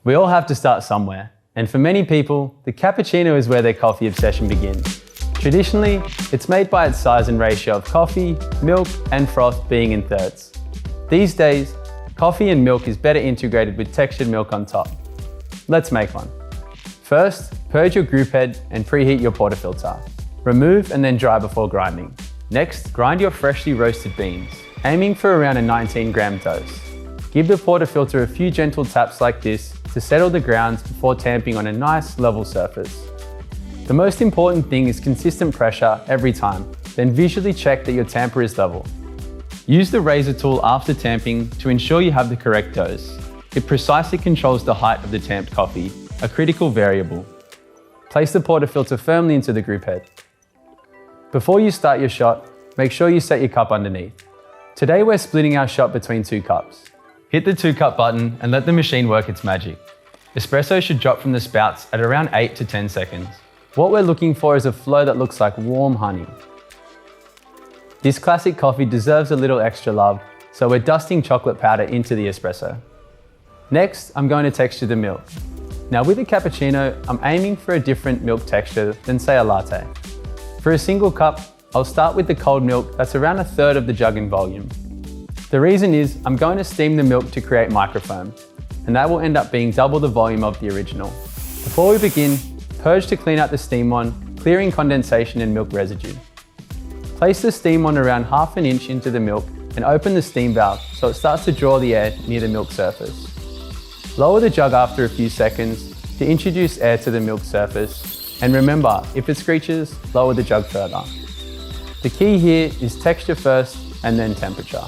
We all have to start somewhere, and for many people, the cappuccino is where their coffee obsession begins. Traditionally, it's made by its size and ratio of coffee, milk, and froth being in thirds. These days, coffee and milk is better integrated with textured milk on top. Let's make one. First, purge your group head and preheat your portafilter. Remove and then dry before grinding. Next, grind your freshly roasted beans, aiming for around a 19-gram dose. Give the portafilter a few gentle taps like this to settle the grounds before tamping on a nice level surface. The most important thing is consistent pressure every time, then visually check that your tamper is level. Use the razor tool after tamping to ensure you have the correct dose. It precisely controls the height of the tamped coffee, a critical variable. Place the portafilter firmly into the group head. Before you start your shot, make sure you set your cup underneath. Today we're splitting our shot between 2 cups. Hit the 2-cup button and let the machine work its magic. Espresso should drop from the spouts at around 8 to 10 seconds. What we're looking for is a flow that looks like warm honey. This classic coffee deserves a little extra love, so we're dusting chocolate powder into the espresso. Next, I'm going to texture the milk. Now with a cappuccino, I'm aiming for a different milk texture than say a latte. For a single cup, I'll start with the cold milk that's around 1/3 of the jug in volume. The reason is I'm going to steam the milk to create microfoam, and that will end up being double the volume of the original. Before we begin, purge to clean out the steam wand, clearing condensation and milk residue. Place the steam wand around 1/2 inch into the milk and open the steam valve so it starts to draw the air near the milk surface. Lower the jug after a few seconds to introduce air to the milk surface, and remember, if it screeches, lower the jug further. The key here is texture first and then temperature.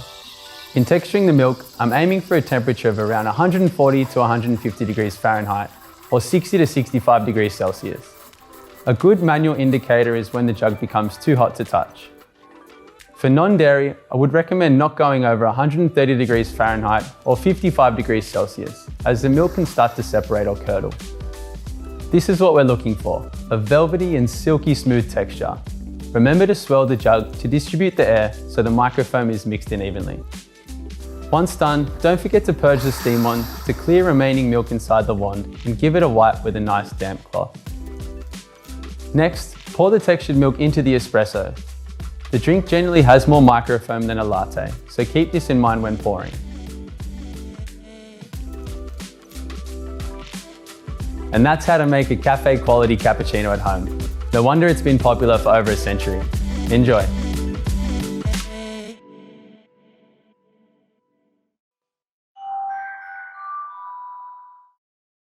In texturing the milk, I'm aiming for a temperature of around 140 to 150 degrees Fahrenheit or 60 to 65 degrees Celsius. A good manual indicator is when the jug becomes too hot to touch. For non-dairy, I would recommend not going over 130 degrees Fahrenheit or 55 degrees Celsius, as the milk can start to separate or curdle. This is what we're looking for, a velvety and silky smooth texture. Remember to swirl the jug to distribute the air so the microfoam is mixed in evenly. Once done, don't forget to purge the steam wand to clear remaining milk inside the wand and give it a wipe with a nice damp cloth. Next, pour the textured milk into the espresso. The drink generally has more microfoam than a latte, so keep this in mind when pouring. And that's how to make a cafe quality cappuccino at home. No wonder it's been popular for over a century. Enjoy.